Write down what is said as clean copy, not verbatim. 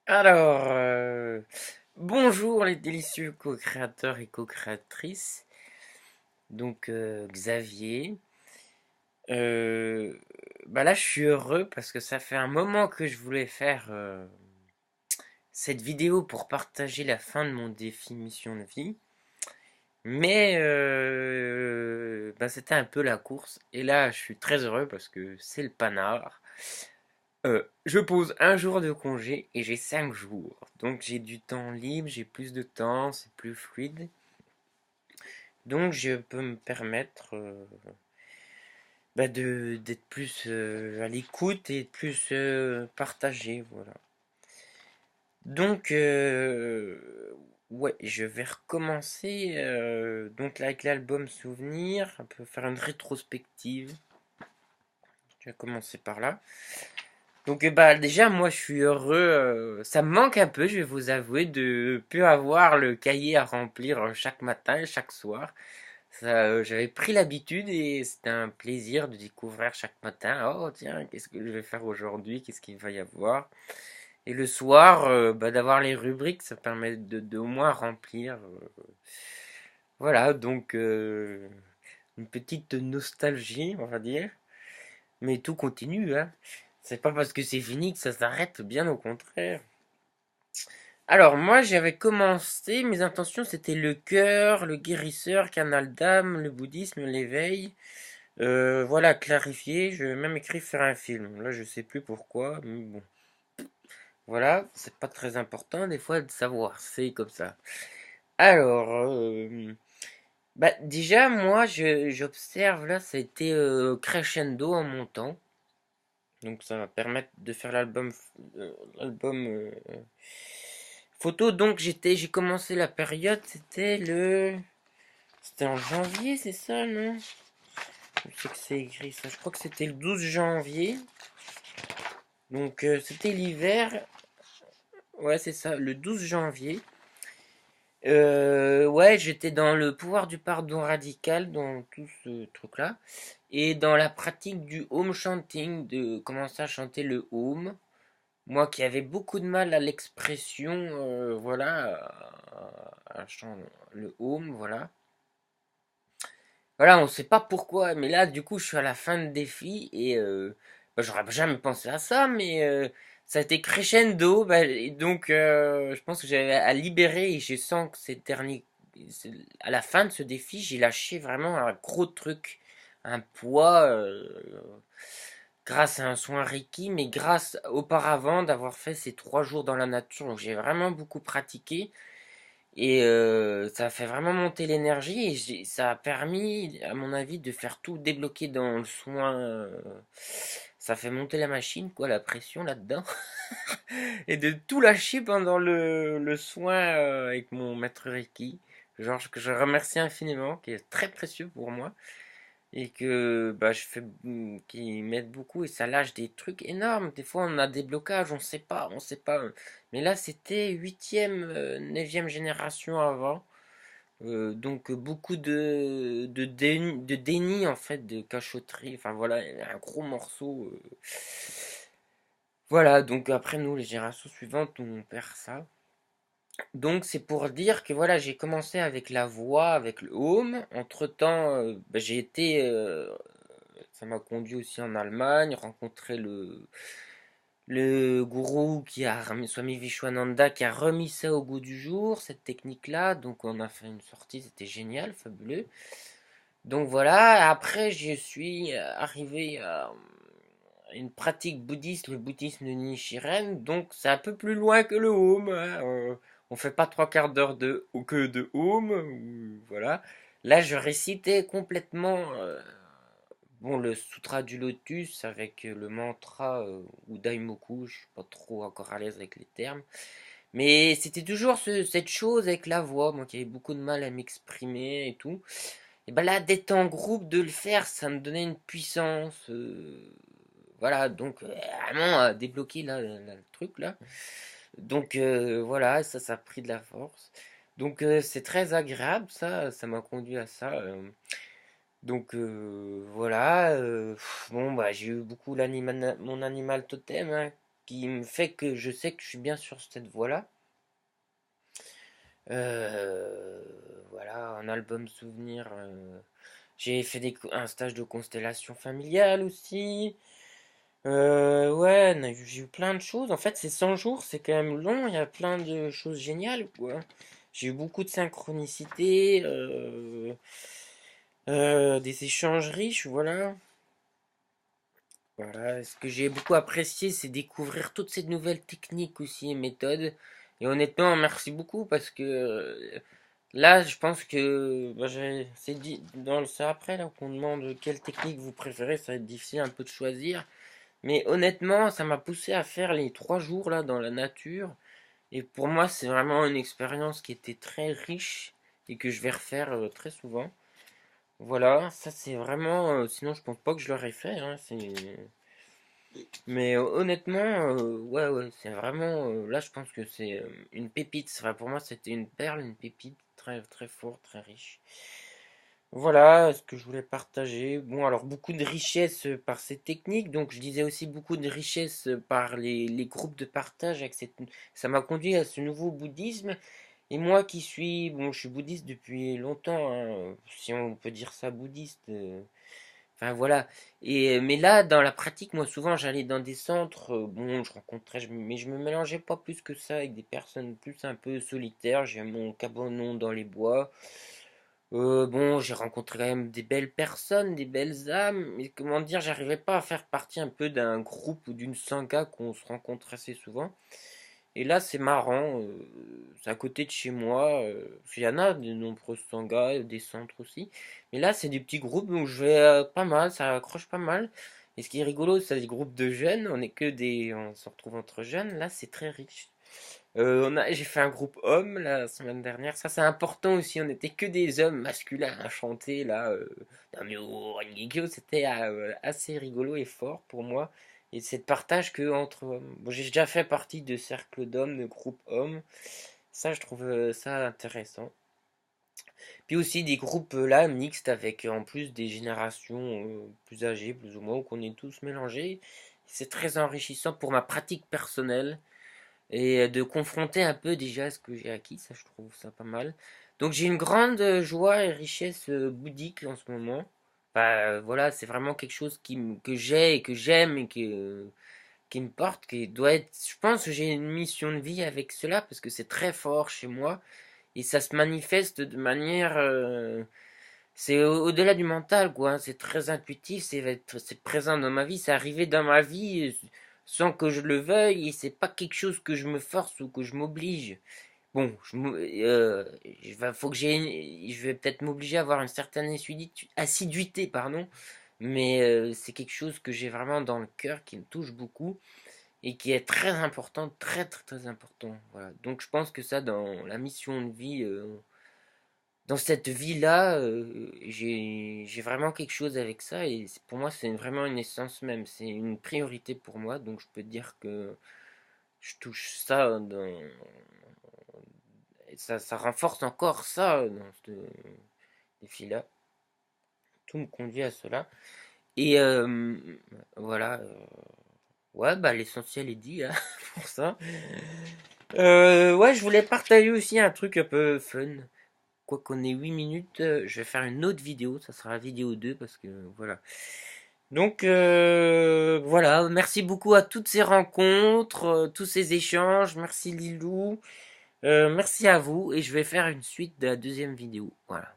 Alors, bonjour les délicieux co-créateurs et co-créatrices. Donc, Xavier. Euh, là, je suis heureux parce que ça fait un moment que je voulais faire cette vidéo pour partager la fin de mon défi mission de vie. Mais c'était un peu la course. Et là, je suis très heureux parce que c'est le panard. Je pose un jour de congé et j'ai 5 jours. Donc j'ai du temps libre, j'ai plus de temps, c'est plus fluide. Donc je peux me permettre d'être plus à l'écoute et de plus partagé, voilà. Donc ouais, je vais recommencer donc là, avec l'album Souvenir, un peu faire une rétrospective. Je vais commencer par là. Donc déjà moi je suis heureux, ça me manque un peu, je vais vous avouer, de plus avoir le cahier à remplir chaque matin et chaque soir. Ça, j'avais pris l'habitude et c'était un plaisir de découvrir chaque matin. Oh tiens, qu'est-ce que je vais faire aujourd'hui? Qu'est-ce qu'il va y avoir? Et le soir, d'avoir les rubriques, ça permet de au moins remplir. Voilà, donc une petite nostalgie, on va dire. Mais tout continue, hein. C'est pas parce que c'est fini que ça s'arrête, bien au contraire. Alors moi j'avais commencé, mes intentions c'était le cœur, le guérisseur, canal d'âme, le bouddhisme, l'éveil. Voilà, clarifier, je vais même écrit faire un film. Là je sais plus pourquoi, mais bon. Voilà, c'est pas très important des fois de savoir, c'est comme ça. Alors, déjà moi j'observe là, ça a été crescendo en montant. Donc ça va permettre de faire l'album photo. Donc j'ai commencé la période, c'était en janvier, c'est ça, non? Je sais que c'est écrit ça. Je crois que c'était le 12 janvier. Donc c'était l'hiver. Ouais, c'est ça, le 12 janvier. Ouais, j'étais dans le pouvoir du pardon radical, dans tout ce truc-là. Et dans la pratique du home chanting, de commencer à chanter le home. Moi qui avais beaucoup de mal à l'expression, voilà, le home, voilà. Voilà, on sait pas pourquoi, mais là, du coup, je suis à la fin de défi et j'aurais jamais pensé à ça, mais ça a été crescendo, et donc je pense que j'avais à libérer et je sens que à la fin de ce défi, j'ai lâché vraiment un gros truc, un poids, grâce à un soin Reiki, mais grâce auparavant d'avoir fait ces 3 jours dans la nature, donc j'ai vraiment beaucoup pratiqué. Et ça a fait vraiment monter l'énergie et ça a permis, à mon avis, de faire tout débloquer dans le soin. Ça fait monter la machine, quoi, la pression là-dedans. Et de tout lâcher pendant le soin avec mon maître Reiki. Genre que je remercie infiniment, qui est très précieux pour moi. Et que qui m'aide beaucoup et ça lâche des trucs énormes. Des fois on a des blocages, on sait pas. Mais là c'était huitième, neuvième génération avant. Donc beaucoup de déni en fait, de cachotterie. Enfin voilà, un gros morceau. Voilà, donc après nous, les générations suivantes, on perd ça. Donc c'est pour dire que voilà, j'ai commencé avec la voix, avec le home. Entre-temps, j'ai été ça m'a conduit aussi en Allemagne, rencontrer le gourou qui a remis, Swami Vishwananda, qui a remis ça au goût du jour, cette technique-là. Donc on a fait une sortie, c'était génial, fabuleux. Donc voilà, après je suis arrivé à une pratique bouddhiste, le bouddhisme de Nichiren. Donc c'est un peu plus loin que le home, hein. On fait pas 3 quarts d'heure de home, voilà. Là je récitais complètement bon, le Sutra du Lotus avec le mantra ou Daimoku, je suis pas trop encore à l'aise avec les termes. Mais c'était toujours cette chose avec la voix, moi qui avais beaucoup de mal à m'exprimer et tout. Et ben là, d'être en groupe, de le faire, ça me donnait une puissance. Voilà, donc vraiment débloquer là, le truc là. Donc voilà, ça a pris de la force. Donc c'est très agréable, ça m'a conduit à ça. Donc voilà, bon j'ai eu beaucoup mon animal totem, hein. qui me fait que je sais que je suis bien sur cette voie-là. Euh, voilà, un album souvenir. J'ai fait un stage de constellation familiale aussi. Ouais, j'ai eu plein de choses. En fait, ces 100 jours, c'est quand même long. Il y a plein de choses géniales, quoi. J'ai eu beaucoup de synchronicité, des échanges riches, voilà. Voilà. Ce que j'ai beaucoup apprécié, c'est découvrir toutes ces nouvelles techniques aussi et méthodes. Et honnêtement, merci beaucoup parce que là, je pense que bah, c'est dit dans le ça après là qu'on demande quelle technique vous préférez. Ça va être difficile un peu de choisir. Mais honnêtement, ça m'a poussé à faire les 3 jours là dans la nature. Et pour moi, c'est vraiment une expérience qui était très riche et que je vais refaire très souvent. Voilà, ça c'est vraiment. Sinon, je pense pas que je l'aurais fait, hein, mais honnêtement, ouais, ouais, c'est vraiment. Là, je pense que c'est une pépite. Enfin, pour moi, c'était une perle, une pépite très, très forte, très riche. Voilà ce que je voulais partager. Bon, alors beaucoup de richesse par ces techniques, donc je disais aussi beaucoup de richesse par les groupes de partage. Ça m'a conduit à ce nouveau bouddhisme. Et moi qui suis, bon, je suis bouddhiste depuis longtemps, hein, si on peut dire ça bouddhiste. Enfin voilà. Mais là, dans la pratique, moi souvent j'allais dans des centres, bon, mais je me mélangeais pas plus que ça avec des personnes plus un peu solitaires. J'ai mon cabanon dans les bois. Bon, j'ai rencontré quand même des belles personnes, des belles âmes, mais comment dire, j'arrivais pas à faire partie un peu d'un groupe ou d'une sangha qu'on se rencontre assez souvent. Et là, c'est marrant, c'est à côté de chez moi. Il y en a de nombreuses sanghas, des centres aussi. Mais là, c'est des petits groupes où je vais pas mal, ça accroche pas mal. Et ce qui est rigolo, c'est des groupes de jeunes, on se retrouve entre jeunes. Là, c'est très riche. J'ai fait un groupe homme la semaine dernière. Ça, c'est important aussi. On n'était que des hommes masculins à chanter là. Dans Myo Rengekyo, c'était assez rigolo et fort pour moi. Et c'est de partage que entre hommes. Bon, j'ai déjà fait partie de cercles d'hommes, de groupes hommes. Ça, je trouve ça intéressant. Puis aussi des groupes là mixtes avec en plus des générations plus âgées, plus ou moins, où qu'on est tous mélangés. C'est très enrichissant pour ma pratique personnelle et de confronter un peu déjà ce que j'ai acquis, ça je trouve ça pas mal. Donc j'ai une grande joie et richesse bouddhique en ce moment. Enfin, voilà, c'est vraiment quelque chose que j'ai et que j'aime et qui me porte, qui doit être. Je pense que j'ai une mission de vie avec cela parce que c'est très fort chez moi et ça se manifeste de manière. C'est au-delà du mental, quoi, hein. C'est très intuitif, c'est présent dans ma vie, c'est arrivé dans ma vie sans que je le veuille, et c'est pas quelque chose que je me force ou que je m'oblige. Bon, faut que je vais peut-être m'obliger à avoir une certaine assiduité, pardon, mais c'est quelque chose que j'ai vraiment dans le cœur, qui me touche beaucoup et qui est très important, très très très important. Voilà. Donc je pense que ça, dans la mission de vie. Dans cette vie-là, j'ai vraiment quelque chose avec ça et pour moi c'est vraiment une essence même, c'est une priorité pour moi, donc je peux dire que je touche ça ça renforce encore ça dans ce défi-là. Tout me conduit à cela. Et voilà, ouais, bah l'essentiel est dit hein, pour ça. Ouais, je voulais partager aussi un truc un peu fun. Quoi qu'on ait 8 minutes, je vais faire une autre vidéo, ça sera la vidéo 2 parce que voilà. Donc voilà, merci beaucoup à toutes ces rencontres, tous ces échanges, merci Lilou, merci à vous et je vais faire une suite de la deuxième vidéo. Voilà.